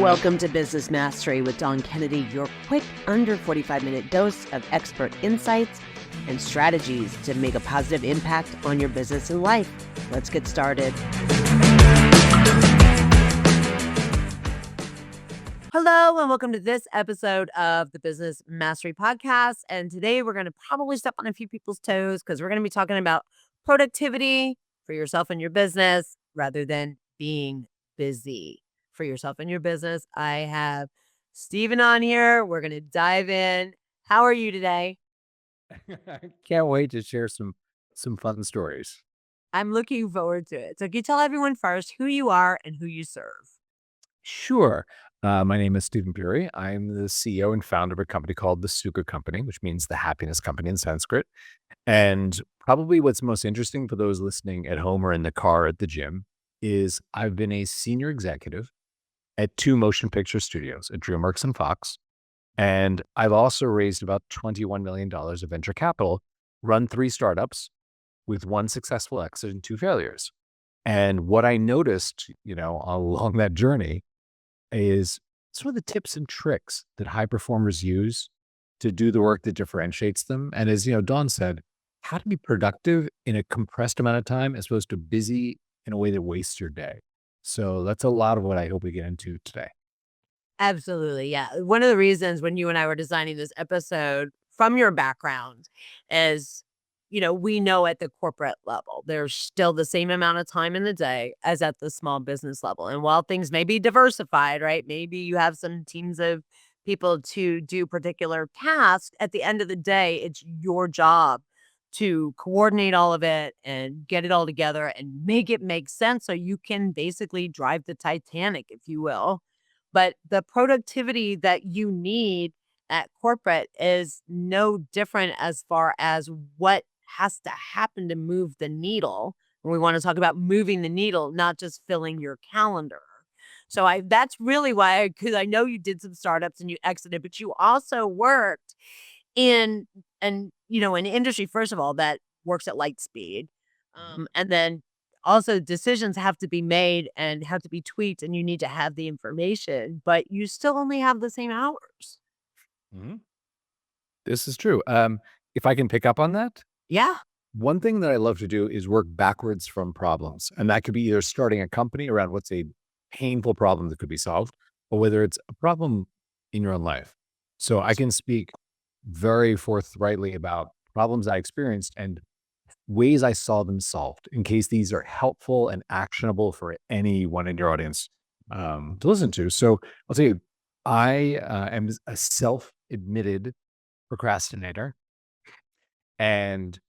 Welcome to Business Mastery with Dawn Kennedy, your quick under 45-minute dose of expert insights and strategies to make a positive impact on your business and life. Let's get started. Hello, and welcome to this episode of the Business Mastery Podcast. And today we're going to probably step on a few people's toes because we're going to be talking about productivity for yourself and your business rather than being busy for yourself and your business. I have Steven on here. We're going to dive in. How are you today? Can't wait to share some fun stories. I'm looking forward to it. So can you tell everyone first who you are and who you serve? Sure. My name is Steven Puri. I'm the CEO and founder of a company called the Suka Company, which means the happiness company in Sanskrit. And probably what's most interesting for those listening at home or in the car at the gym is I've been a senior executive at two motion picture studios, at DreamWorks and Fox. And I've also raised about $21 million of venture capital, run 3 startups with 1 successful exit and 2 failures. And what I noticed, along that journey is some of the tips and tricks that high performers use to do the work that differentiates them. And as Dawn said, how to be productive in a compressed amount of time as opposed to busy in a way that wastes your day. So that's a lot of what I hope we get into today. Absolutely. Yeah. One of the reasons when you and I were designing this episode from your background is, we know at the corporate level, there's still the same amount of time in the day as at the small business level. And while things may be diversified, right? Maybe you have some teams of people to do particular tasks. At the end of the day, it's your job to coordinate all of it and get it all together and make it make sense so you can basically drive the Titanic, if you will. But the productivity that you need at corporate is no different as far as what has to happen to move the needle. And we want to talk about moving the needle, not just filling your calendar. So that's really why, because I know you did some startups and you exited, but you also worked in an industry, first of all, that works at light speed. And then also decisions have to be made and have to be tweaked, and you need to have the information, but you still only have the same hours. Mhm. This is true. If I can pick up on that, Yeah. one thing that I love to do is work backwards from problems. And that could be either starting a company around what's a painful problem that could be solved, or whether it's a problem in your own life. So I can speak very forthrightly about problems I experienced and ways I saw them solved in case these are helpful and actionable for anyone in your audience to listen to. So I'll tell you, I am a self-admitted procrastinator. And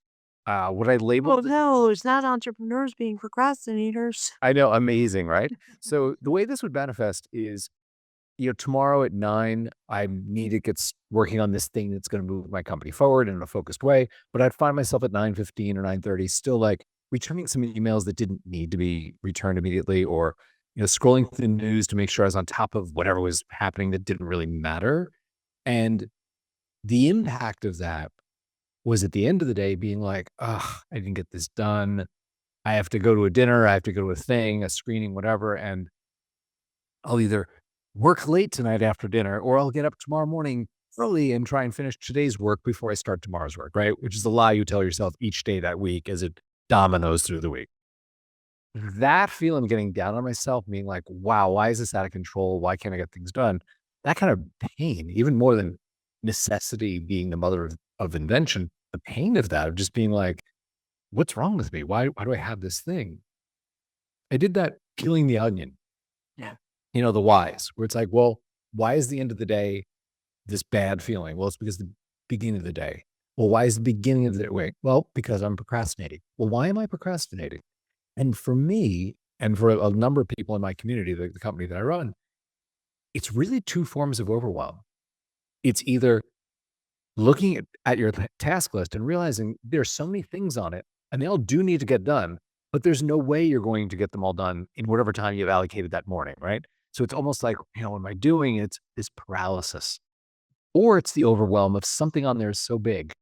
what I Oh, labeled, no, it's not entrepreneurs being procrastinators. I know, amazing, right? So the way this would manifest is, tomorrow at 9, I need to get working on this thing that's going to move my company forward in a focused way. But I'd find myself at 9:15 or 9:30 still like returning some emails that didn't need to be returned immediately, or scrolling through the news to make sure I was on top of whatever was happening that didn't really matter. And the impact of that was at the end of the day being like, ugh, I didn't get this done. I have to go to a dinner. I have to go to a thing, a screening, whatever. And I'll either work late tonight after dinner, or I'll get up tomorrow morning early and try and finish today's work before I start tomorrow's work, right? Which is the lie you tell yourself each day that week as it dominoes through the week. That feeling of getting down on myself, being like, wow, why is this out of control? Why can't I get things done? That kind of pain, even more than necessity being the mother of invention, the pain of that, of just being like, what's wrong with me? Why do I have this thing? I did that peeling the onion. Yeah. The whys, where it's like, well, why is the end of the day this bad feeling? Well, it's because the beginning of the day. Well, why is the beginning of the day? Wait, well, because I'm procrastinating. Well, why am I procrastinating? And for me, and for a number of people in my community, the company that I run, it's really 2 forms of overwhelm. It's either looking at your task list and realizing there's so many things on it and they all do need to get done, but there's no way you're going to get them all done in whatever time you've allocated that morning, right? So it's almost like, what am I doing? It's this paralysis. Or it's the overwhelm of something on there is so big,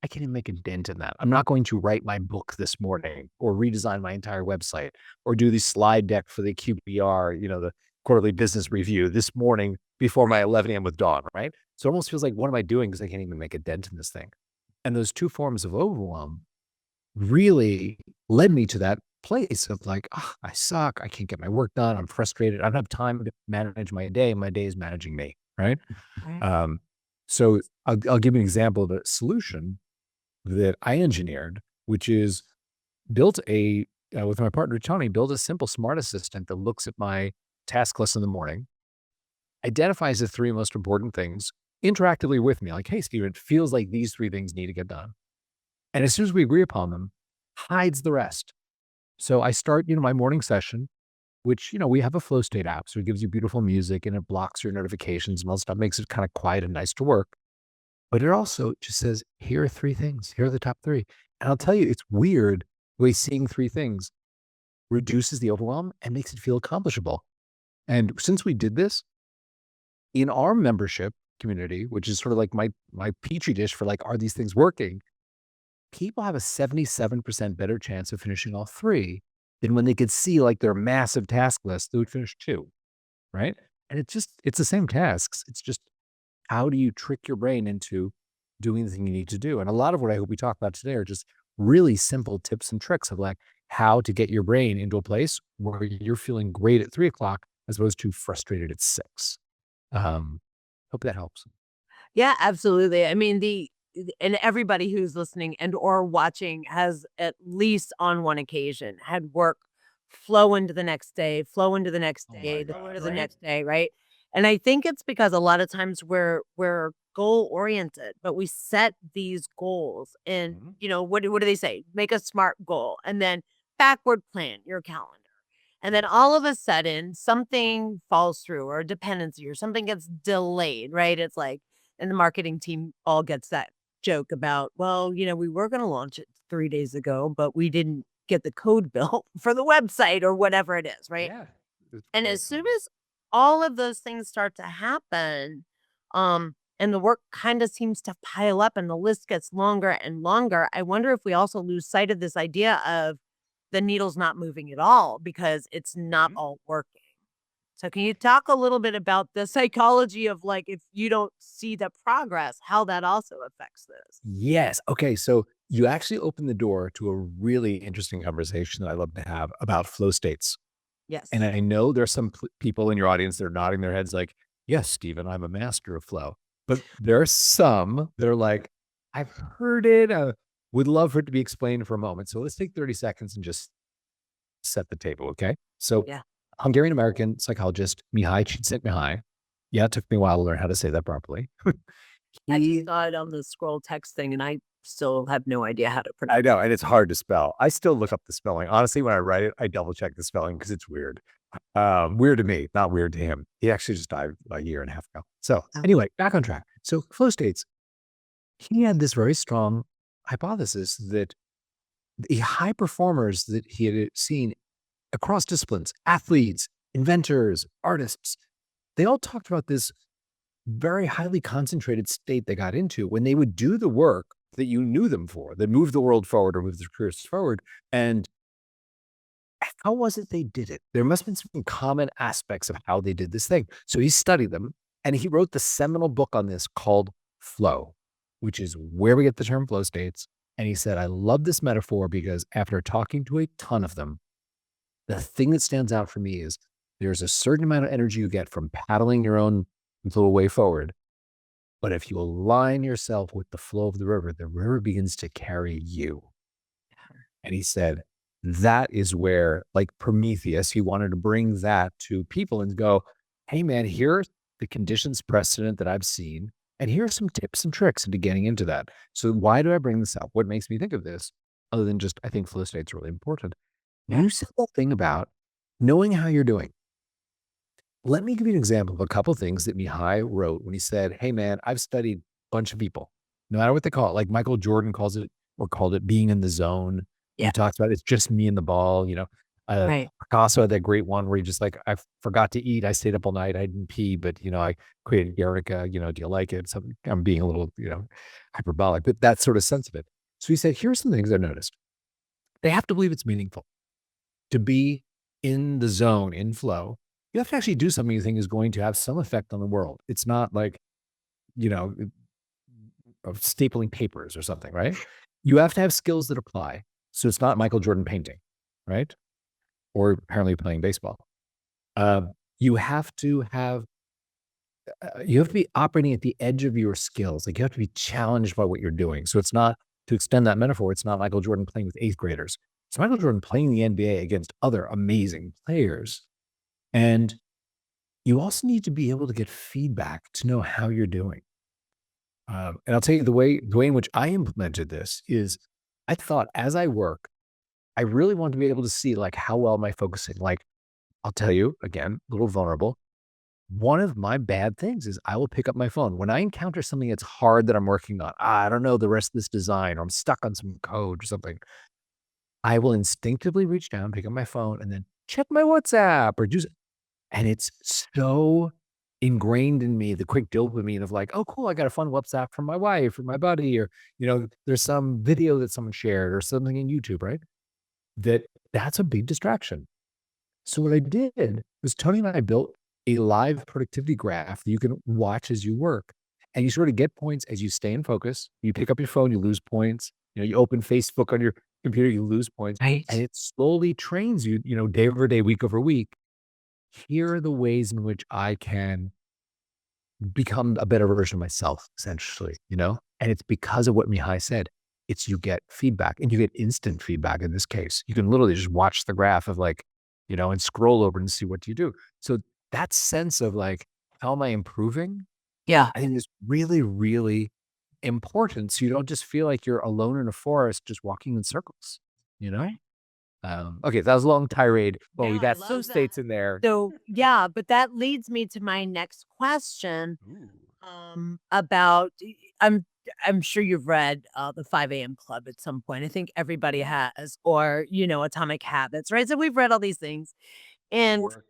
I can't even make a dent in that. I'm not going to write my book this morning or redesign my entire website or do the slide deck for the QBR, quarterly business review this morning before my 11 a.m. with Dawn, right? So it almost feels like, what am I doing? Because I can't even make a dent in this thing. And those two forms of overwhelm really led me to that place of like, oh, I suck. I can't get my work done. I'm frustrated. I don't have time to manage my day. My day is managing me, right? Right. Um, so I'll give you an example of a solution that I engineered, which is built with my partner, Tony, built a simple smart assistant that looks at my task list in the morning, identifies the three most important things interactively with me. Like, hey, Steven, it feels like these three things need to get done. And as soon as we agree upon them, hides the rest. So I start, my morning session, which, we have a flow state app. So it gives you beautiful music and it blocks your notifications and all that stuff, makes it kind of quiet and nice to work. But it also just says, here are three things. Here are the top three. And I'll tell you, it's weird the way seeing three things reduces the overwhelm and makes it feel accomplishable. And since we did this in our membership community, which is sort of like my petri dish for like, are these things working? People have a 77% better chance of finishing all three than when they could see like their massive task list, they would finish two, right? And it's the same tasks. It's just, how do you trick your brain into doing the thing you need to do? And a lot of what I hope we talk about today are just really simple tips and tricks of like how to get your brain into a place where you're feeling great at 3 o'clock as opposed to frustrated at 6. Hope that helps. Yeah, absolutely. I mean, and everybody who's listening and or watching has at least on one occasion had work flow into the next day, flow into the next Oh my day, flow God, into the right? next day, right? And I think it's because a lot of times we're goal oriented, but we set these goals and Mhm. what do they say? Make a smart goal and then backward plan your calendar. And then all of a sudden something falls through or a dependency or something gets delayed, right? It's like, and the marketing team all gets that joke about, well, we were going to launch it 3 days ago, but we didn't get the code built for the website or whatever it is, right? Yeah. It's And very as soon common. as all of those things start to happen, and the work kind of seems to pile up and the list gets longer and longer, I wonder if we also lose sight of this idea of the needle's not moving at all because it's not Mhm. all working. So can you talk a little bit about the psychology of like if you don't see the progress, how that also affects this? Yes. Okay. So you actually opened the door to a really interesting conversation that I love to have about flow states. And Yes. I know there's some people in your audience that are nodding their heads like, yes, Stephen, I'm a master of flow. But there are some that are like, I've heard it, would love for it to be explained for a moment. So let's take 30 seconds and just set the table. Okay. So Yeah. Hungarian American psychologist Mihai Csikszentmihalyi. Yeah, it took me a while to learn how to say that properly. I just He saw it on the scroll text thing and I still have no idea how to pronounce I know, and it's hard to spell. I still look up the spelling. Honestly, when I write it, I double check the spelling because it's weird. Weird to me, not weird to him. He actually just died a year and a half ago. So it. anyway, back on track. So flow states, he had this very strong hypothesis that the high performers that he had seen across disciplines, athletes, inventors, artists, they all talked about this very highly concentrated state they got into when they would do the work that you knew them for, that moved the world forward or moved their careers forward. And how was it they did it? There must have been some common aspects of how they did this thing. So he studied them and he wrote the seminal book on this called Flow, which is where we get the term flow states. And he said, I love this metaphor because after talking to a ton of them, the thing that stands out for me is there's a certain amount of energy you get from paddling your own little way forward. But if you align yourself with the flow of the river begins to carry you. And he said, that is where, like Prometheus, he wanted to bring that to people and go, hey, man, here's the conditions precedent that I've seen. And here's some tips and tricks into getting into that. So, why do I bring this up? What makes me think of this? Other than just, I think flow state's really important. Yeah. You said that thing about knowing how you're doing. Let me give you an example of a couple things that Mihai wrote when he said, hey, man, I've studied a bunch of people, no matter what they call it. Like Michael Jordan calls it or called it being in the zone. He Yeah. talks about it's just me and the ball. Right. Picasso had that great one where he just like, I forgot to eat. I stayed up all night. I didn't pee, but, I created Erica. Do you like it? So I'm being a little, hyperbolic, but that sort of sense of it. So he said, here's some things I noticed. They have to believe it's meaningful to be in the zone, in flow. you have to actually do something you think is going to have some effect on the world. It's not like, you know, of stapling papers or something, right? You have to have skills that apply. So it's not Michael Jordan painting, right? Or apparently playing baseball. Uh, you have to have you have to be operating at the edge of your skills. Like you have to be challenged by what you're doing. So it's not, to extend that metaphor, it's not Michael Jordan playing with eighth graders. It's Michael Jordan playing the NBA against other amazing players. And you also need to be able to get feedback to know how you're doing. And I'll tell you the way in which I implemented this is I thought as I work, I really want to be able to see like how well am I focusing. Like I'll tell you again, a little vulnerable. One of my bad things is I will pick up my phone when I encounter something that's hard that I'm working on. I don't know the rest of this design, or I'm stuck on some code or something. I will instinctively reach down, pick up my phone, and then check my WhatsApp or do. And it's so ingrained in me, the quick dopamine of like, oh, cool, I got a fun WhatsApp from my wife or my buddy, or, there's some video that someone shared or something in YouTube, right? That's a big distraction. So what I did was Tony and I built a live productivity graph that you can watch as you work. And you sort of get points as you stay in focus. You pick up your phone, you lose points. You open Facebook on your computer, you lose points. And Right. it slowly trains you, day over day, week over week. Here are the ways in which I can become a better version of myself, essentially. And it's because of what Mihai said. It's you get feedback and you get instant feedback in this case. You can literally just watch the graph of like, and scroll over and see what you do. So that sense of like, how am I improving? Yeah. I think is really, really important. So you don't just feel like you're alone in a forest, just walking in circles, you know? Right. Okay, that was a long tirade. Well, No, we I got some love that. states in there. So, yeah, but that leads me to my next question, Ooh. about I'm sure you've read, the 5 a.m. Club at some point. I think everybody has, or, Atomic Habits, right? So we've read all these things Deep and work.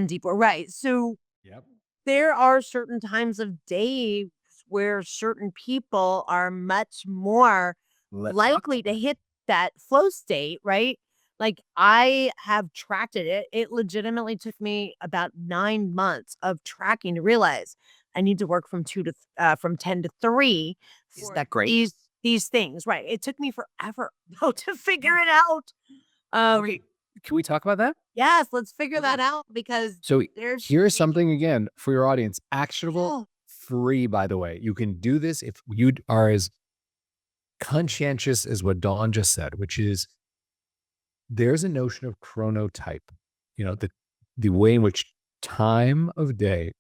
deeper, right? So Yep. there are certain times of day where certain people are much more Let's talk likely about to that. hit that flow state, right? Like I have tracked it. It legitimately took me about 9 months of tracking to realize I need to work from 10 to 3 Isn't for that great? these things. Right. It took me forever though to figure Yeah. it out. Okay. Can we talk about that? Yes, let's figure Okay. that out because So there's here's something again for your audience, actionable, yeah. free, by the way. You can do this if you are as conscientious as what Dawn just said, which is there's a notion of chronotype, the way in which time of day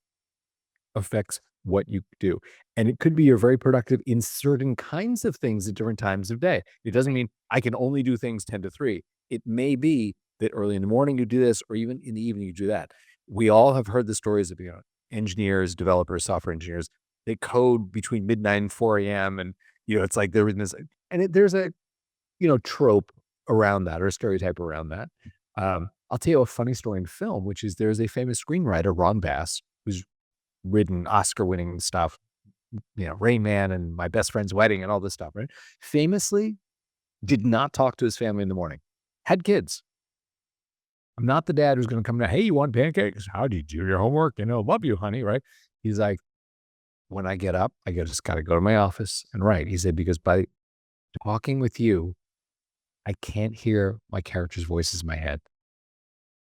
affects what you do. And it could be you're very productive in certain kinds of things at different times of day. It doesn't mean I can only do things 10 to 3. It may be that early in the morning you do this, or even in the evening you do that. We all have heard the stories of, engineers, developers, software engineers. They code between midnight and 4 a.m. And, it's like they're in this, and there's a, trope around that or a stereotype around that. I'll tell you a funny story in film, which is there's a famous screenwriter, Ron Bass, who's written Oscar-winning stuff, Rain Man and My Best Friend's Wedding and all this stuff, right? Famously did not talk to his family in the morning, had kids. I'm not the dad who's going to come down, hey, you want pancakes? How do you do your homework? Love you, honey, right? He's like, when I get up, just got to go to my office and write. He said, because by talking with you, I can't hear my character's voices in my head.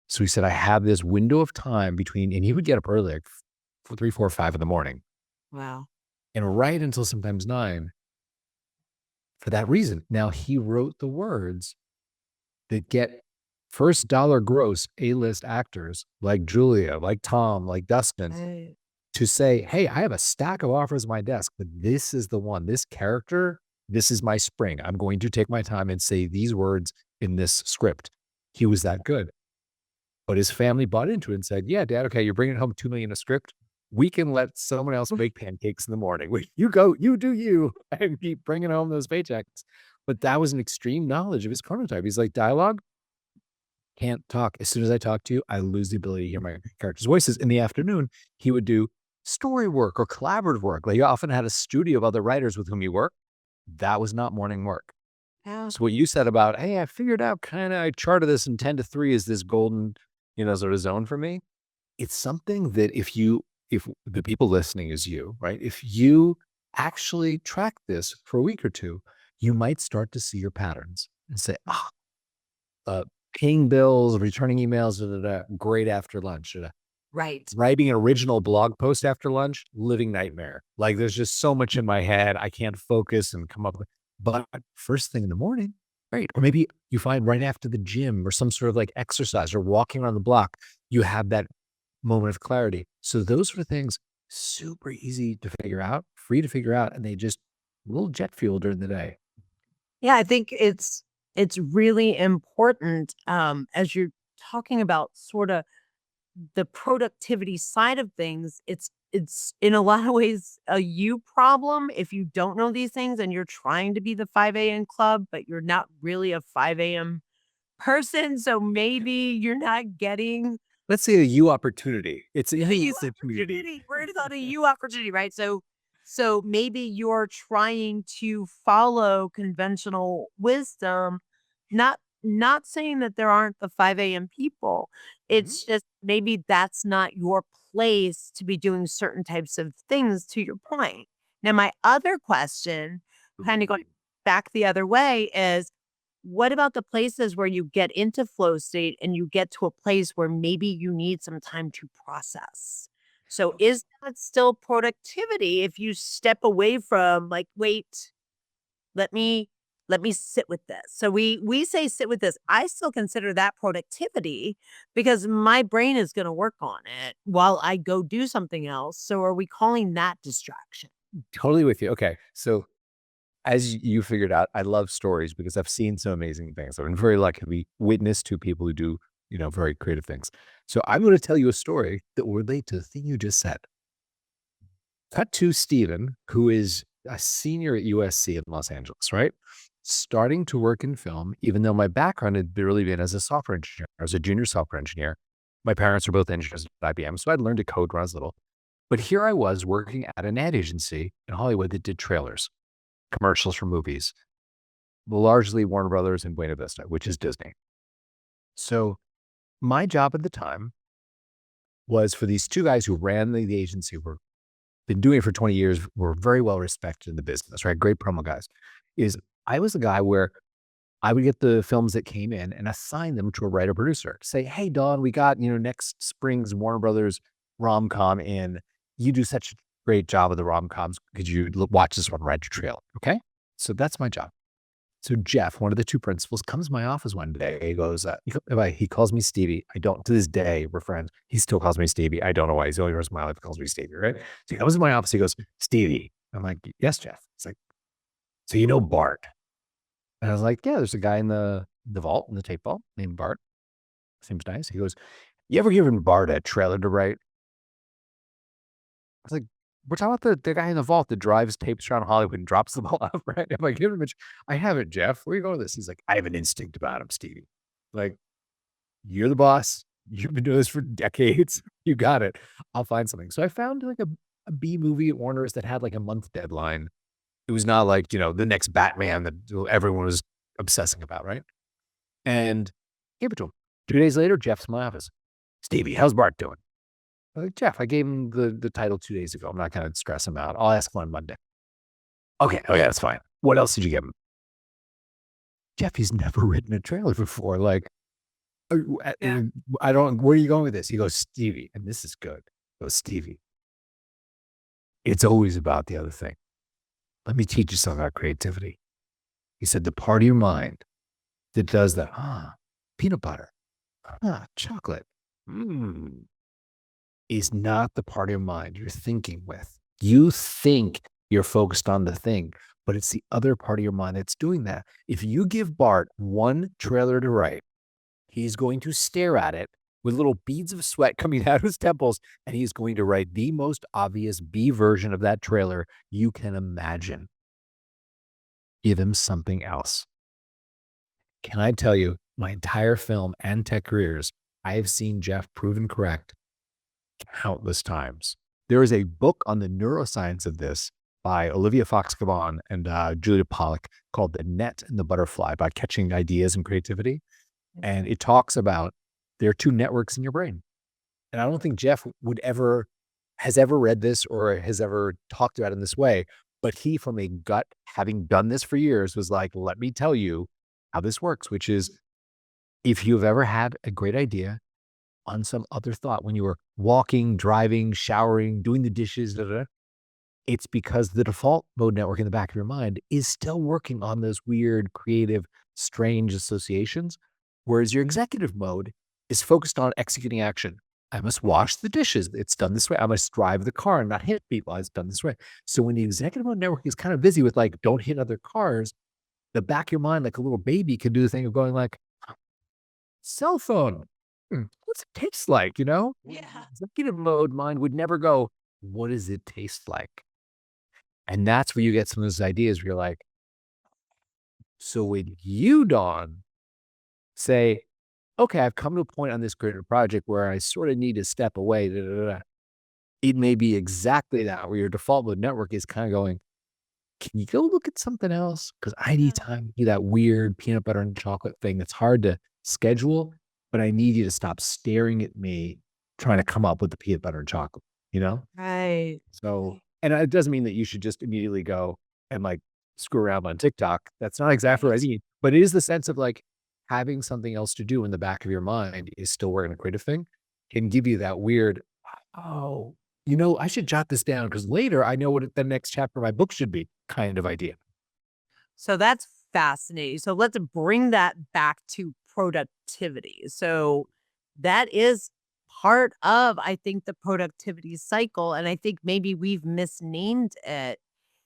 So he said, I have this window of time between, and he would get up early, like 3, 4, 5 in the morning Wow. and write until sometimes 9 for that reason. Now he wrote the words that get first dollar gross A-list actors like Julia, like Tom, like Dustin Right. to say, hey, I have a stack of offers on my desk, but this is the one, this character, this is my spring. I'm going to take my time and say these words in this script. He was that good. But his family bought into it and said, yeah, dad, okay, you're bringing home 2 million a script. We can let someone else make pancakes in the morning. You go, you do you, and keep bringing home those paychecks. But that was an extreme knowledge of his chronotype. He's like, dialogue, can't talk. As soon as I talk to you, I lose the ability to hear my character's voices. In the afternoon, he would do story work or collaborative work. Like he often had a studio of other writers with whom he worked. That was not morning work. Yeah. So what you said about, hey, I figured out I charted this in 10 to 3 is this golden, sort of zone for me. it's something that if the people listening is you, right? If you actually track this for a week or two, you might start to see your patterns and say, ah, paying bills, returning emails, great after lunch. Right. Writing an original blog post after lunch, living nightmare. Like there's just so much in my head. I can't focus and come up with, but first thing in the morning, great. Or maybe you find right after the gym or some sort of like exercise or walking around the block, you have that moment of clarity. So those are things super easy to figure out, free to figure out, and they just a little jet fuel during the day. Yeah, I think it's really important, as you're talking about sort of the productivity side of things, it's in a lot of ways a you problem if you don't know these things and you're trying to be the 5 a.m. club, but you're not really a 5 a.m. person. So maybe you're not getting Let's say a you opportunity. It's a you it's opportunity. opportunity. We're on a you opportunity, right? So maybe you're trying to follow conventional wisdom, not saying that there aren't the 5 a.m. people. Mhm. It's just maybe that's not your place to be doing certain types of things, to your point. Now, my other question, kind of going back the other way, is what about the places where you get into flow state and you get to a place where maybe you need some time to process? So is that still productivity if you step away from like, wait, let me let me sit with this. So we say sit with this. I still consider that productivity because my brain is going to work on it while I go do something else. So are we calling that distraction? Totally with you. Okay. So as you figured out, I love stories because I've seen some amazing things. I've been very lucky to be witness to people who do, very creative things. So I'm going to tell you a story that will relate to the thing you just said. Cut to Steven, who is a senior at USC in Los Angeles, right? Starting to work in film, even though my background had really been as a software engineer, as a junior software engineer. My parents were both engineers at IBM, so I'd learned to code when I was little. But here I was working at an ad agency in Hollywood that did trailers, commercials for movies, largely Warner Brothers and Buena Vista, which is Disney. So my job at the time was for these two guys who ran the agency, were been doing it for 20 years, were very well respected in the business, right? Great promo guys. Is I was the guy where I would get the films that came in and assign them to a writer producer. Say, hey, Don, we got, next spring's Warner Brothers rom-com in. You do such a great job of the rom-coms. Could you watch this one, write your trailer? Okay. So that's my job. So Jeff, one of the two principals, comes to my office one day. He goes, he calls me Stevie. I don't, to this day, we're friends. He still calls me Stevie. I don't know why. He's the only person in my life who calls me Stevie, right? So he comes to my office. He goes, Stevie. I'm like, yes, Jeff. It's like, so you know Bart? And I was like, yeah, there's a guy in the vault, in the tape vault named Bart. Seems nice. He goes, you ever given Bart a trailer to write? I was like, we're talking about the guy in the vault that drives tapes around Hollywood and drops them all off, right? I'm like, give him I haven't, Jeff. Where are you going with this? He's like, I have an instinct about him, Stevie. Like, you're the boss. You've been doing this for decades. You got it. I'll find something. So I found like a B movie at Warner's that had like a month deadline. It was not like, the next Batman that everyone was obsessing about, right? And gave it to him. 2 days later, Jeff's in my office. Stevie, how's Bart doing? I'm like, Jeff, I gave him the title 2 days ago. I'm not going to stress him out. I'll ask him on Monday. Okay. Oh, yeah, that's fine. What else did you give him? Jeff, he's never written a trailer before. Like, Yeah. I don't, where are you going with this? He goes, Stevie, and this is good. He goes, Stevie, it's always about the other thing. Let me teach you something about creativity. He said, the part of your mind that does that, peanut butter, chocolate, is not the part of your mind you're thinking with. You think you're focused on the thing, but it's the other part of your mind that's doing that. If you give Bart one trailer to write, he's going to stare at it with little beads of sweat coming out of his temples, and he's going to write the most obvious B version of that trailer you can imagine. Give him something else. Can I tell you, my entire film and tech careers, I have seen Jeff proven correct countless times. There is a book on the neuroscience of this by Olivia Fox-Gavon and Julia Pollack called The Net and the Butterfly, about catching ideas and creativity. And it talks about there are two networks in your brain. And I don't think Jeff has ever read this or has ever talked about it in this way, but he, from a gut, having done this for years, was like, let me tell you how this works, which is if you've ever had a great idea on some other thought when you were walking, driving, showering, doing the dishes, da, da, da, it's because the default mode network in the back of your mind is still working on those weird, creative, strange associations, whereas your executive mode is focused on executing action. I must wash the dishes. It's done this way. I must drive the car and not hit people. It's done this way. So when the executive mode network is kind of busy with like, don't hit other cars, the back of your mind, like a little baby, can do the thing of going like, cell phone. What's it taste like? Yeah. Executive mode mind would never go, what does it taste like? And that's where you get some of those ideas where you're like, so when you, Dawn, say, okay, I've come to a point on this creative project where I sort of need to step away, da, da, da, da. It may be exactly that, where your default mode network is kind of going, can you go look at something else? Because I need Yeah. time to do that weird peanut butter and chocolate thing that's hard to schedule, but I need you to stop staring at me trying to come up with the peanut butter and chocolate, you know? Right. So, and it doesn't mean that you should just immediately go and like screw around on TikTok. That's not exactly what I Right. mean, but it is the sense of like having something else to do in the back of your mind is still working a creative thing can give you that weird, oh, I should jot this down because later I know what the next chapter of my book should be kind of idea. So that's fascinating. So let's bring that back to productivity. So that is part of, I think, the productivity cycle. And I think maybe we've misnamed it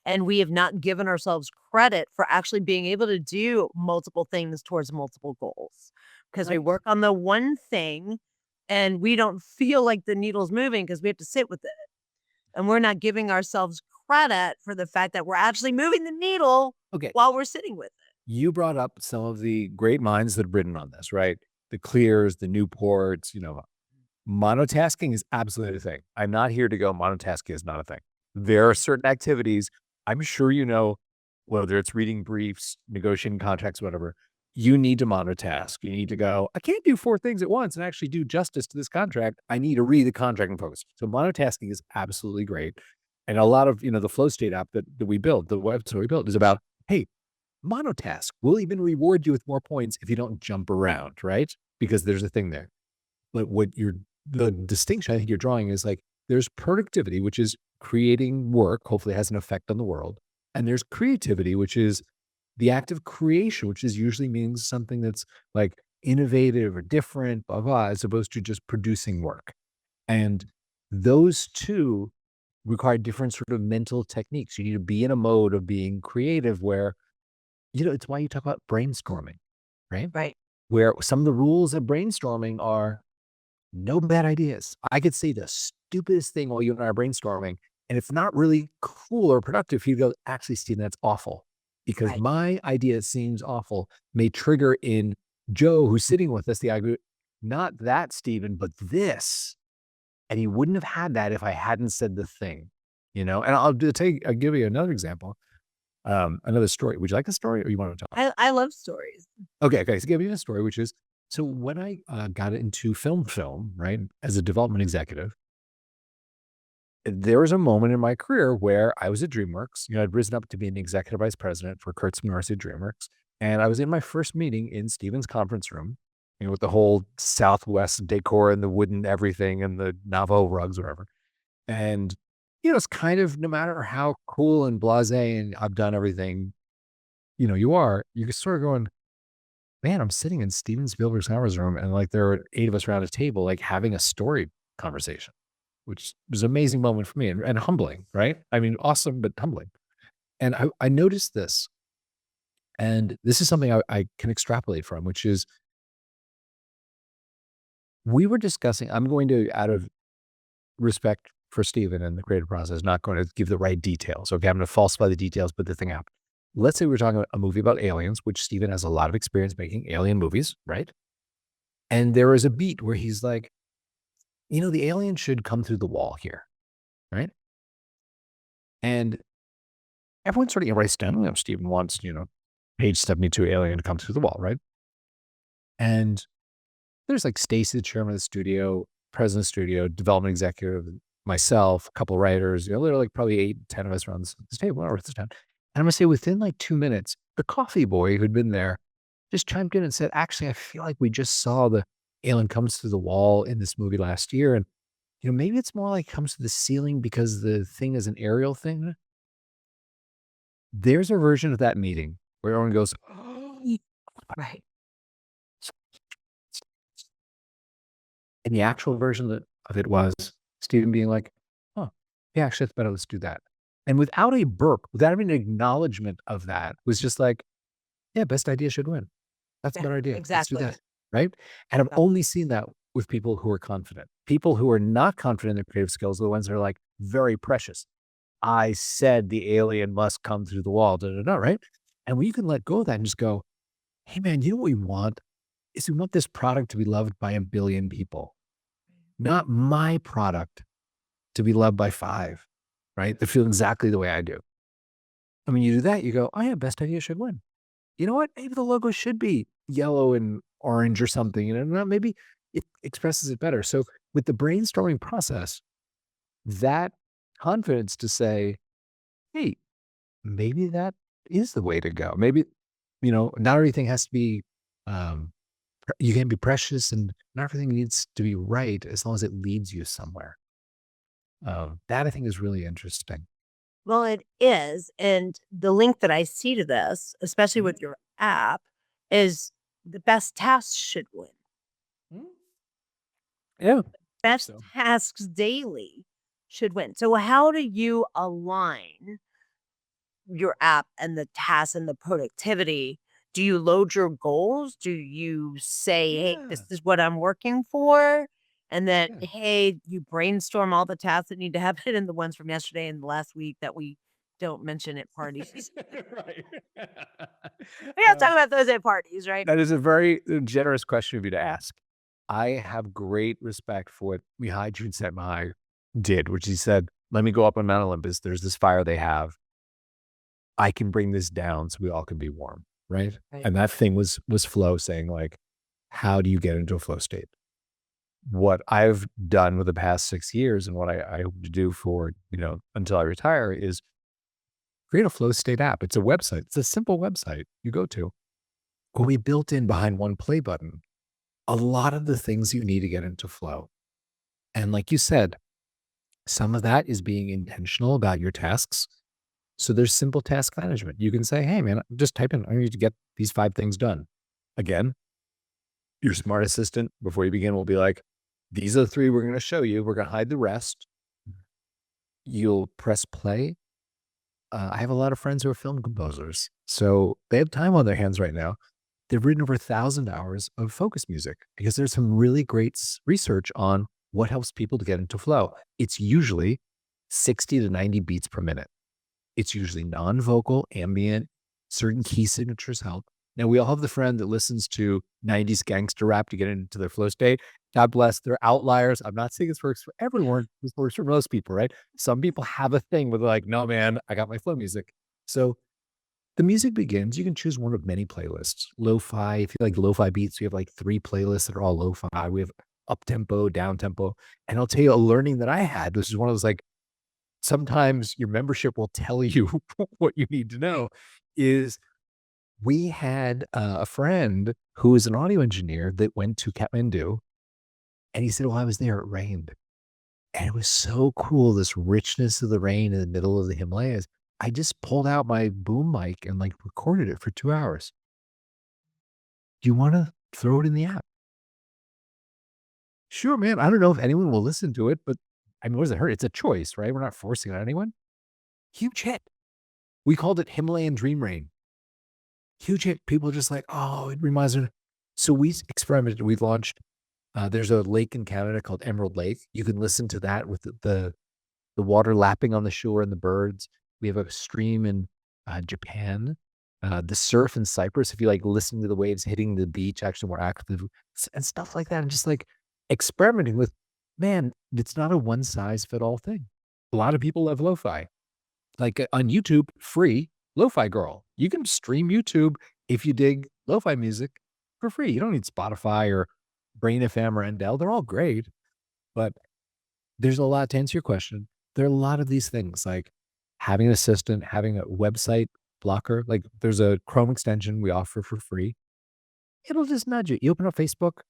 and we have not given ourselves credit for actually being able to do multiple things towards multiple goals. Because we Right. work on the one thing and we don't feel like the needle's moving because we have to sit with it. And we're not giving ourselves credit for the fact that we're actually moving the needle Okay. while we're sitting with it. You brought up some of the great minds that have written on this, right? The Clears, the Newports, monotasking is absolutely a thing. I'm not here to go, monotasking is not a thing. There are certain activities, I'm sure whether it's reading briefs, negotiating contracts, whatever, you need to monotask. You need to go, I can't do 4 things at once and actually do justice to this contract. I need to read the contract and focus. So monotasking is absolutely great. And a lot of, the flow state app that we build, the website we built is about, hey, monotask. We'll even reward you with more points if you don't jump around, right? Because there's a thing there. But the distinction I think you're drawing is like there's productivity, which is creating work, hopefully has an effect on the world. And there's creativity, which is the act of creation, which is usually means something that's like innovative or different, blah, blah, as opposed to just producing work. And those two require different sort of mental techniques. You need to be in a mode of being creative where, it's why you talk about brainstorming, right? Right. Where some of the rules of brainstorming are no bad ideas. I could say the stupidest thing while you and I are brainstorming, and it's not really cool or productive. You go, actually, Steven, that's awful. Because Right. my idea seems awful, may trigger in Joe, who's sitting with us, the idea, not that, Steven, but this. And he wouldn't have had that if I hadn't said the thing, And I'll give you another example, another story. Would you like a story or you want to talk? I love stories. Okay. So give you a story, which is so when I got into film, right, as a development executive, there was a moment in my career where I was at DreamWorks. I'd risen up to be an executive vice president for Kurtz Morrissey at DreamWorks, and I was in my first meeting in Steven's conference room, with the whole Southwest decor and the wooden everything and the Navajo rugs, whatever. And it's kind of no matter how cool and blasé and I've done everything, you're sort of going, man, I'm sitting in Steven Spielberg's conference room and like there are 8 of us around a table, like having a story conversation, which was an amazing moment for me and humbling, right? I mean, awesome, but humbling. And I noticed this, and this is something I can extrapolate from, which is we were discussing, I'm going to, out of respect for Steven and the creative process, not going to give the right details. Okay. I'm going to falsify the details, but the thing out. Let's say we're talking about a movie about aliens, which Steven has a lot of experience making alien movies, right? And there is a beat where he's like, the alien should come through the wall here, right? And everyone sort of writes down, Steven wants, page 72 alien to come through the wall, right? And there's like Stacy, the chairman of the studio, president of the studio, development executive, myself, a couple of writers, literally like probably 8, 10 of us around this table. We're this time. And I'm gonna say within like 2 minutes, the coffee boy who'd been there just chimed in and said, actually, I feel like we just saw the alien comes through the wall in this movie last year. And, maybe it's more like comes to the ceiling because the thing is an aerial thing. There's a version of that meeting where everyone goes, Right. and the actual version of it was Steven being like, "Oh, yeah, actually, that's better. Let's do that." And without a burp, without even an acknowledgement of that, was just like, "Yeah, best idea should win. That's a Yeah, better idea. Let's do exactly. that." Right? And I've only seen that with people who are confident. People who are not confident in their creative skills are the ones that are like very precious. I said the alien must come through the wall, da da da. Right? And when you can let go of that and just go, "Hey, man, you know what we want? Is we want this product to be loved by a billion people, not my product to be loved by 5, right? That feel exactly the way I do." And when you do that, you go, "Oh yeah, best idea should win." You know what? Maybe the logo should be yellow and orange or something, maybe it expresses it better. So with the brainstorming process, that confidence to say, "Hey, maybe that is the way to go." Maybe, not everything has to be, um, you can be precious and not everything needs to be right as long as it leads you somewhere. That I think is really interesting. Well, it is, and the link that I see to this, especially Mhm. with your app, is the best tasks should win. Mm. Yeah, I think Best so. tasks daily should win. So how do you align your app and the tasks and the productivity? Do you load your goals? Do you say, "Hey, this Yeah, is what I'm working for?" And then, yeah. hey, you brainstorm all the tasks that need to happen and the ones from yesterday and the last week that we don't mention at parties. Right. We gotta talk about those at parties, right? That is a very generous question of you to ask. I have great respect for what Mihai Csikszentmihalyi did, which he said, "Let me go up on Mount Olympus. There's this fire they have. I can bring this down so we all can be warm." Right? Right. And that thing was flow, saying like, how do you get into a flow state? What I've done with the past 6 years and what I hope to do for, until I retire is create a flow state app. It's a website. It's a simple website you go to. But we built in behind one play button a lot of the things you need to get into flow. And like you said, some of that is being intentional about your tasks. So there's simple task management. You can say, "Hey, man, just type in, I need to get these 5 things done." Again, your smart assistant, before you begin, will be like, "These are the 3 we're going to show you. We're going to hide the rest." You'll press play. I have a lot of friends who are film composers. So they have time on their hands right now. They've written over 1,000 hours of focus music because there's some really great research on what helps people to get into flow. It's usually 60 to 90 beats per minute. It's usually non-vocal, ambient, certain key signatures help. Now, we all have the friend that listens to 90s gangster rap to get into their flow state. God bless, they're outliers. I'm not saying this works for everyone. This works for most people, right? Some people have a thing where they're like, "No, man, I got my flow music." So the music begins. You can choose one of many playlists. Lo-fi, if you like lo-fi beats, we have like 3 playlists that are all lo-fi. We have up tempo, down tempo. And I'll tell you a learning that I had, this is one of those like, sometimes your membership will tell you what you need to know, is we had a friend who is an audio engineer that went to Kathmandu, and he said, "While I was there, it rained." And it was so cool, this richness of the rain in the middle of the Himalayas. I just pulled out my boom mic and like recorded it for 2 hours. Do you wanna throw it in the app? Sure, man. I don't know if anyone will listen to it, but I mean, what does it hurt? It's a choice, right? We're not forcing it on anyone. Huge hit. We called it Himalayan Dream Rain. Huge hit. People are just like, "Oh, it reminds me." So we experimented. We launched, there's a lake in Canada called Emerald Lake. You can listen to that with the water lapping on the shore and the birds. We have a stream in Japan. The surf in Cyprus, if you like listening to the waves hitting the beach, actually more active and stuff like that. And just like experimenting with, man, it's not a one size fit all thing. A lot of people love lo-fi. Like on YouTube, free lo-fi girl. You can stream YouTube if you dig lo-fi music for free. You don't need Spotify or Brain FM or Endel. They're all great. But there's a lot to answer your question. There are a lot of these things like having an assistant, having a website blocker. Like there's a Chrome extension we offer for free. It'll just nudge you. You open up Facebook,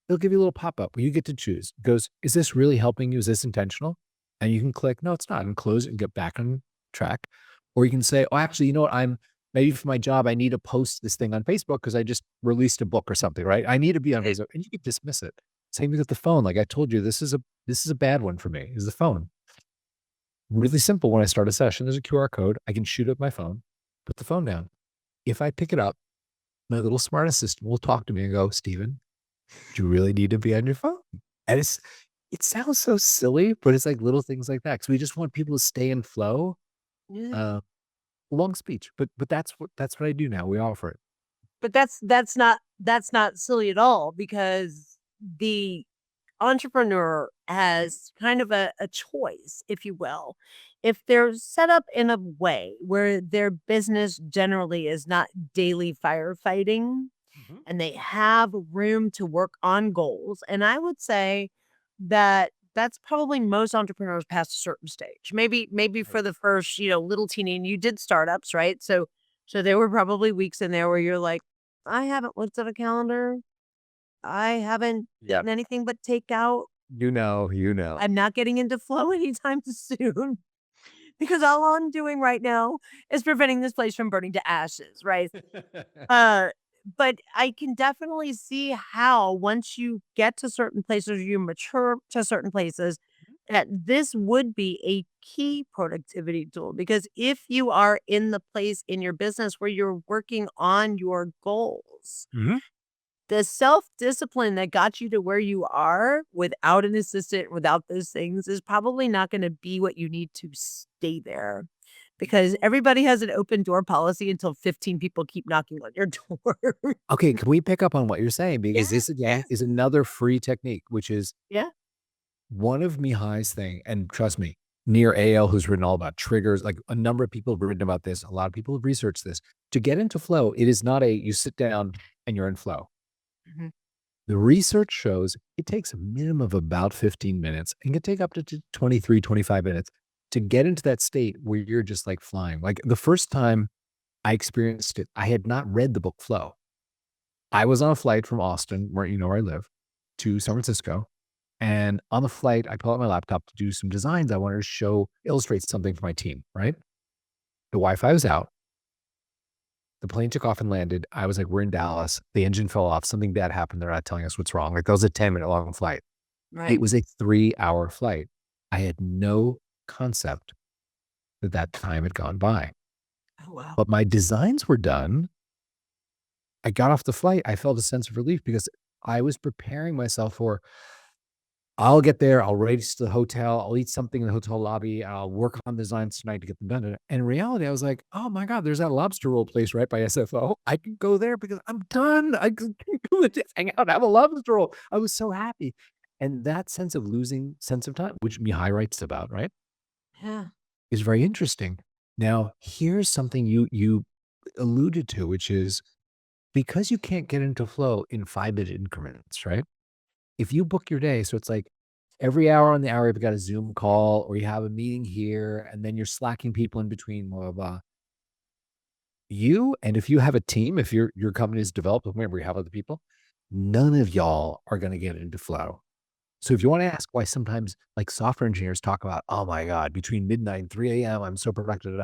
it'll give you a little pop-up where you get to choose. It goes, is this really helping you? Is this intentional? And you can click, no, it's not, and close it and get back on track. Or you can say, oh, actually, you know what? Maybe for my job, I need to post this thing on Facebook because I just released a book or something, right? I need to be on Facebook. And you can dismiss it. Same thing with the phone. Like I told you, this is a bad one for me, is the phone. Really simple. When I start a session, there's a QR code. I can shoot up my phone, put the phone down. If I pick it up, my little smart assistant will talk to me and go, Steven, do you really need to be on your phone? And it sounds so silly, but it's like little things like that. Cause we just want people to stay in flow. Yeah. Long speech, but that's what I do now. We offer it. But that's not silly at all, because the entrepreneur has kind of a choice, if you will. If they're set up in a way where their business generally is not daily firefighting, Mhm. and they have room to work on goals. And I would say that that's probably most entrepreneurs past a certain stage. Maybe Right. for the first, little teeny, and you did startups, right? So there were probably weeks in there where you're like, I haven't looked at a calendar. I haven't Yeah. eaten anything but takeout. You know. I'm not getting into flow anytime soon, because all I'm doing right now is preventing this place from burning to ashes, right? Uh, but I can definitely see how once you get to certain places, you mature to certain places, that this would be a key productivity tool. Because if you are in the place in your business where you're working on your goals, Mhm. the self-discipline that got you to where you are without an assistant, without those things, is probably not gonna be what you need to stay there, because everybody has an open door policy until 15 people keep knocking on your door. Okay, can we pick up on what you're saying? Because Yeah, this again yeah, is another free technique, which is yeah. one of Mihai's thing. And trust me, near AL, who's written all about triggers, like a number of people have written about this. A lot of people have researched this. To get into flow, it is not you sit down and you're in flow. Mhm. The research shows it takes a minimum of about 15 minutes and can take up to 23, 25 minutes to get into that state where you're just like flying. Like the first time I experienced it, I had not read the book Flow. I was on a flight from Austin, where I live, to San Francisco. And on the flight, I pull out my laptop to do some designs I wanted to illustrate something for my team, right? The Wi-Fi was out. The plane took off and landed. I was like, we're in Dallas. The engine fell off. Something bad happened. They're not telling us what's wrong. Like that was a 10-minute long flight. It Right. was a 3-hour flight. I had no concept that that time had gone by. Oh, wow. But my designs were done. I got off the flight. I felt a sense of relief because I was preparing myself for, I'll get there. I'll race to the hotel. I'll eat something in the hotel lobby. I'll work on designs tonight to get them done. And in reality, I was like, oh my God, there's that lobster roll place right by SFO. I can go there because I'm done. I can go and just hang out and have a lobster roll. I was so happy. And that sense of losing sense of time, which Mihai writes about, right, Yeah. is very interesting. Now, here's something you alluded to, which is because you can't get into flow in 5-minute increments, right? If you book your day, so it's like every hour on the hour, you've got a Zoom call or you have a meeting here, and then you're slacking people in between, blah, blah, blah. And if you have a team, if your company is developed, remember you have other people, none of y'all are going to get into flow. So if you want to ask why sometimes like software engineers talk about, oh my God, between midnight and 3 a.m., I'm so productive.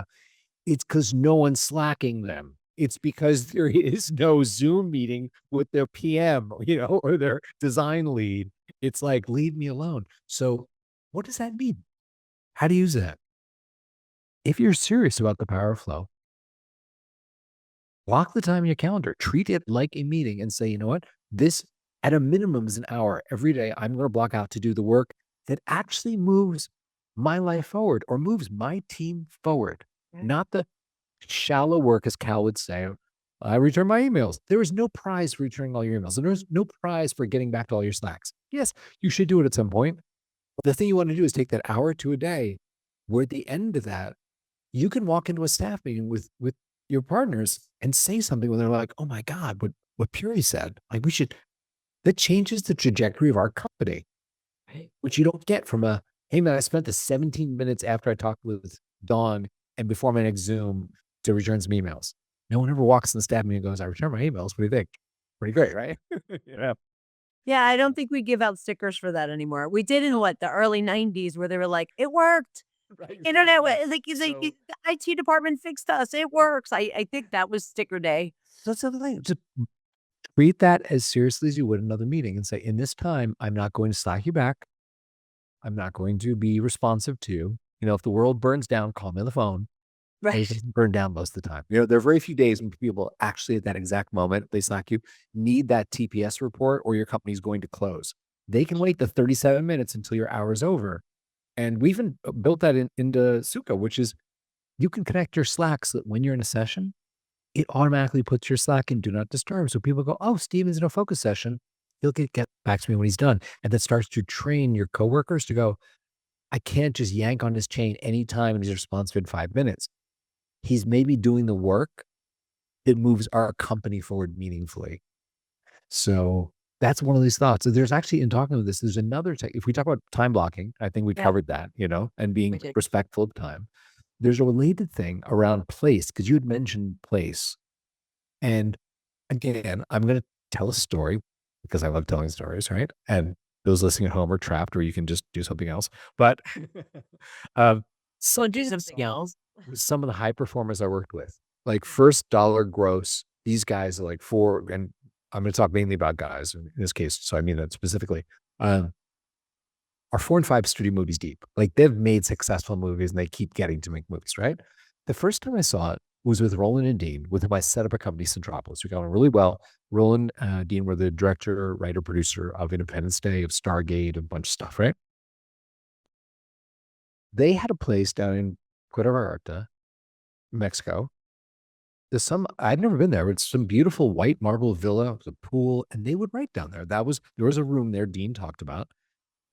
It's because no one's slacking them. It's because there is no Zoom meeting with their PM, or their design lead. It's like, leave me alone. So what does that mean? How to use that? If you're serious about the power of flow, block the time in your calendar, treat it like a meeting and say, you know what? This at a minimum is an hour every day. I'm going to block out to do the work that actually moves my life forward or moves my team forward, Right. not the shallow work, as Cal would say. I return my emails. There is no prize for returning all your emails. And there's no prize for getting back to all your slacks. Yes, you should do it at some point. But the thing you want to do is take that hour to a day, where at the end of that, you can walk into a staff meeting with your partners and say something when they're like, oh my God, what Puri said. Like that changes the trajectory of our company. which you don't get from a, hey man, I spent the 17 minutes after I talked with Dawn and before my next Zoom to return some emails. No one ever walks in the staff meeting and goes, I return my emails. What do you think? Pretty great, right? Yeah. Yeah, I don't think we give out stickers for that anymore. We did in what, the early 90s where they were like, "It worked. Right. Internet wa Yeah. like, So the IT department fixed us. It works." I think that was sticker day. that's the other thing. Just treat that as seriously as you would another meeting and say, in this time, I'm not going to slack you back. I'm not going to be responsive to you. You know, if the world burns down, call me on the phone. And it Right. doesn't burn down most of the time. You know, there are very few days when people actually at that exact moment, they slack you, need that TPS report or your company's going to close. They can wait the 37 minutes until your hour's over. And we even built that into Suka, which is you can connect your Slack so that when you're in a session, it automatically puts your Slack in do not disturb. So people go, oh, Steven's in a focus session. He'll get back to me when he's done. And that starts to train your coworkers to go, I can't just yank on his chain anytime and he's responsive in 5 minutes. He's maybe doing the work that moves our company forward meaningfully. So that's one of these thoughts. So there's actually, in talking about this, there's another tech. If we talk about time blocking, I think we Yeah, covered that, you know, and we being did. respectful of time. There's a related thing around place because you had mentioned place. And again, I'm going to tell a story because I love telling stories, right? And those listening at home are trapped, or you can just do something else. But um, So do something else. some of the high performers I worked with, like first dollar gross, these guys are like four, and I'm going to talk mainly about guys in this case. So I mean that specifically, um, are 4 and 5 studio movies deep. Like they've made successful movies and they keep getting to make movies, right? The first time I saw it was with Roland and Dean, with whom I set up a company, Centropolis. We got on really well. Roland, Dean were the director, writer, producer of Independence Day, of Stargate, a bunch of stuff, right? They had a place down in Puerto Vallarta, Mexico. There's some I'd never been there. It's some beautiful white marble villa with a pool, and they would write down there. There was a room there Dean talked about.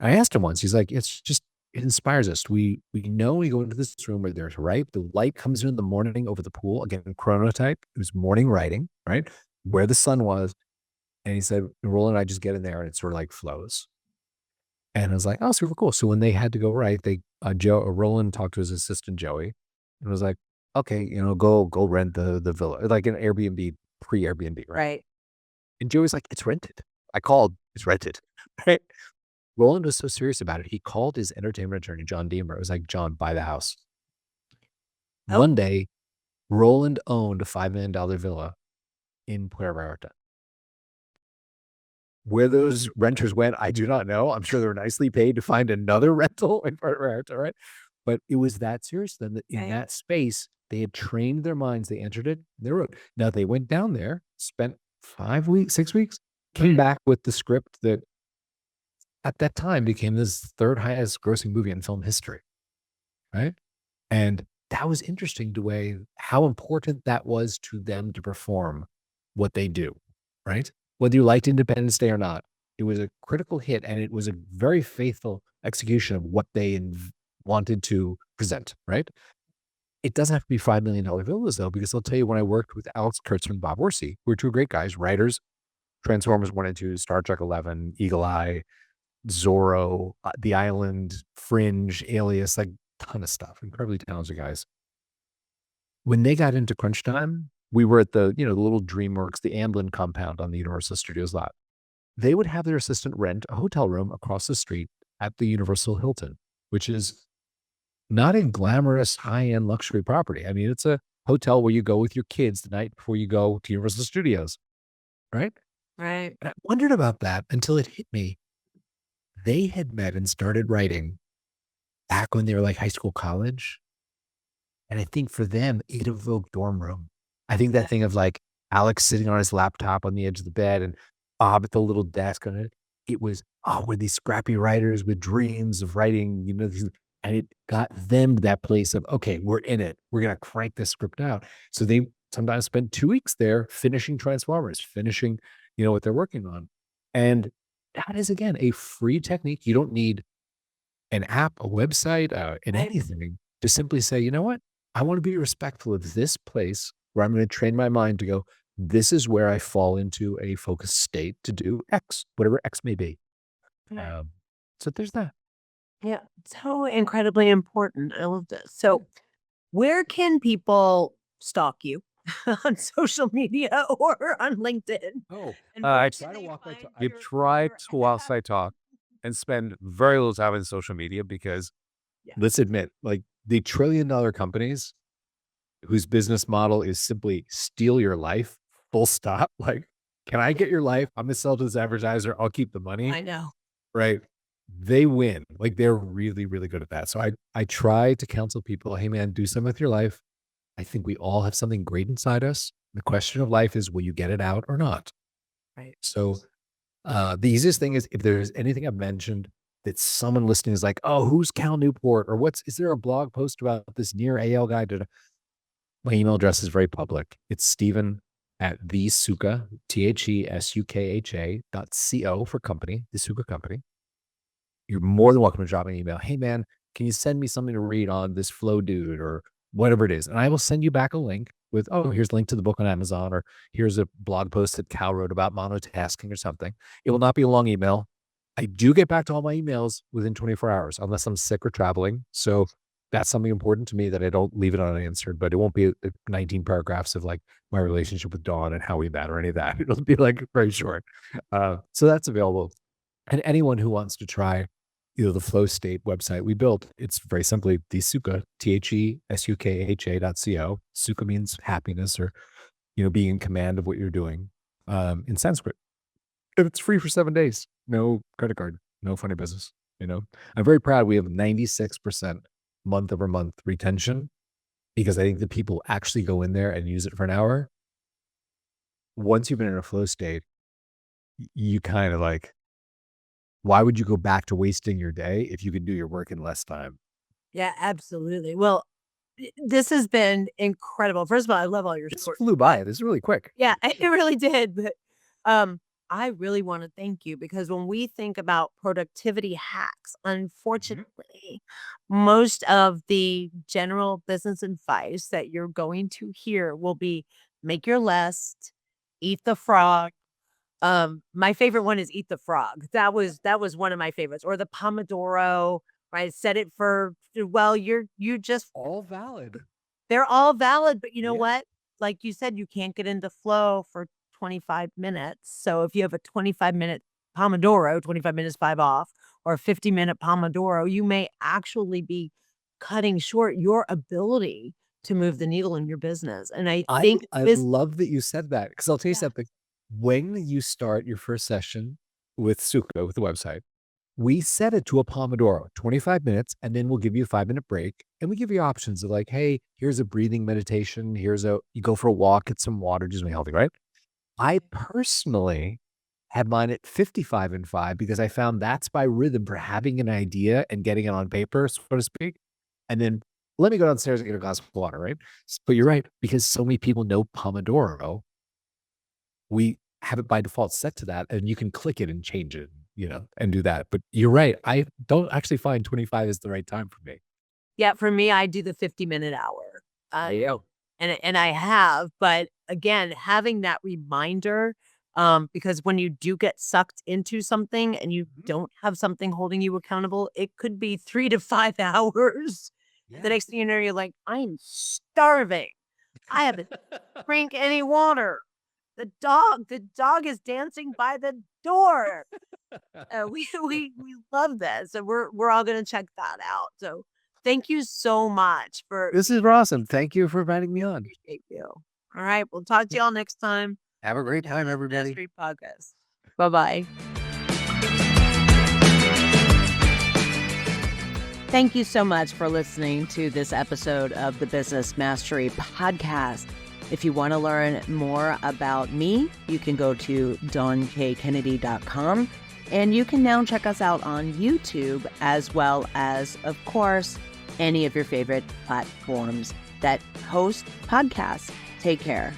I asked him once, he's like, it's just it inspires us. We know we go into this room where there's right. The light comes in the morning over the pool. Again, chronotype. It was morning writing, right? Where the sun was. And he said, Roland and I just get in there and it sort of like flows. And I was like, oh, super cool. So when they had to go write, Roland talked to his assistant Joey and was like, okay, you know, go rent the villa, like an Airbnb, pre-Airbnb, right? Right. And Joey's like, it's rented. I called, it's rented. Right. Roland was so serious about it. He called his entertainment attorney, John Deemer. It was like, John, buy the house. Oh, One day, Roland owned a $5 million villa in Puerto Vallarta. Where those renters went, I do not know. I'm sure they were nicely paid to find another rental in Puerto Vallarta, right? But it was that serious then that in right. that space, they had trained their minds. They entered it. They wrote. Now they went down there, spent 5 weeks, 6 weeks, came back with the script that at that time became this third highest grossing movie in film history, right? And that was interesting to weigh how important that was to them to perform what they do, right? Whether you liked Independence Day or not, it was a critical hit and it was a very faithful execution of what they wanted to present, right? It doesn't have to be $5 million villas though, because I'll tell you when I worked with Alex Kurtzman and Bob Orsi, who are two great guys, writers, Transformers 1 and 2, Star Trek 11, Eagle Eye, Zorro, The Island, Fringe, Alias, like ton of stuff. Incredibly talented guys. When they got into crunch time, we were at the, you know, the little DreamWorks, the Amblin compound on the Universal Studios lot. They would have their assistant rent a hotel room across the street at the Universal Hilton, which is not a glamorous high-end luxury property. I mean, it's a hotel where you go with your kids the night before you go to Universal Studios, right? Right. And I wondered about that until it hit me. They had met and started writing back when they were like high school, college. And I think for them, it evoked dorm room. I think that thing of like Alex sitting on his laptop on the edge of the bed and Bob at the little desk on it. It was, oh, we're these scrappy writers with dreams of writing, you know, and it got them to that place of, okay, we're in it. We're going to crank this script out. So they sometimes spend 2 weeks there finishing Transformers, finishing, you know, what they're working on. And that is, again, a free technique. You don't need an app, a website, in anything to simply say, you know what? I want to be respectful of this place where I'm going to train my mind to go, this is where I fall into a focused state to do X, whatever X may be. Right. Um, So there's that. Yeah. So incredibly important. I love this. So where can people stalk you on social media or on LinkedIn? Oh, And I where try can to they walk my find I try your to whilst app? I talk and spend very little time on social media because Yeah. let's admit, like the trillion-dollar companies whose business model is simply steal your life, full stop. Like, can I get your life? I'm gonna sell to this advertiser. I'll keep the money, I know. right? They win. Like they're really, really good at that. So I try to counsel people, hey man, do something with your life. I think we all have something great inside us. The question of life is, will you get it out or not? Right. So the easiest thing is if there's anything I've mentioned that someone listening is like, oh, who's Cal Newport? Or is there a blog post about this near AL guy? My email address is very public. It's Steven at the Suka, TheSukha.co for company, the Suka Company. You're more than welcome to drop me an email. Hey man, can you send me something to read on this flow dude or whatever it is? And I will send you back a link with, oh, here's a link to the book on Amazon, or here's a blog post that Cal wrote about monotasking or something. It will not be a long email. I do get back to all my emails within 24 hours, unless I'm sick or traveling. So that's something important to me that I don't leave it unanswered, but it won't be 19 paragraphs of like my relationship with Dawn and how we met or any of that. It'll be like very short. So that's available. And anyone who wants to try, the flow state website we built, it's very simply the Sukha, TheSukha.co. Sukha means happiness or, being in command of what you're doing, in Sanskrit. And it's free for 7 days. No credit card, no funny business. I'm very proud. We have 96% month over month retention because I think the people actually go in there and use it for an hour. Once you've been in a flow state, you kind of like, why would you go back to wasting your day if you could do your work in less time? Yeah, absolutely. Well, this has been incredible. First of all, I love all your This stories. flew by. This is really quick. Yeah, it really did. But I really want to thank you because when we think about productivity hacks, unfortunately, most of the general business advice that you're going to hear will be make your list, eat the frog. My favorite one is eat the frog. That was one of my favorites. Or the Pomodoro, right? Set it for well, you just All valid. they're all valid, but you know Yeah. what? Like you said, you can't get into flow for 25 minutes. So if you have a 25-minute Pomodoro, 25 minutes, 5 off, or a 50-minute Pomodoro, you may actually be cutting short your ability to move the needle in your business. And I I think I this love that you said that because I'll tell you yeah. something. When you start your first session with Suka, with the website, we set it to a Pomodoro, 25 minutes, and then we'll give you a 5-minute break. And we give you options of like, hey, here's a breathing meditation. You go for a walk, get some water, do something healthy, right? I personally had mine at 55 and 5 because I found that's my rhythm for having an idea and getting it on paper, so to speak. And then let me go downstairs and get a glass of water, right? But you're right, because so many people know Pomodoro, we have it by default set to that, and you can click it and change it, and do that. But you're right. I don't actually find 25 is the right time for me. Yeah, for me, I do the 50-minute hour. Yeah. And I have, but again, having that reminder, because when you do get sucked into something and you don't have something holding you accountable, it could be 3 to 5 hours. The Yeah. next thing you know, you're like, I'm starving. I haven't drank any water. The dog is dancing by the door. We love this, and we're all gonna check that out. So thank you so much for This is awesome. Thank you for inviting me on. appreciate you. All right, we'll talk to y'all next time. Have a great time, Business everybody. Mastery Podcast. Bye bye. Thank you so much for listening to this episode of the Business Mastery Podcast. If you want to learn more about me, you can go to dawnkennedy.com. And you can now check us out on YouTube, as well as, of course, any of your favorite platforms that host podcasts. Take care.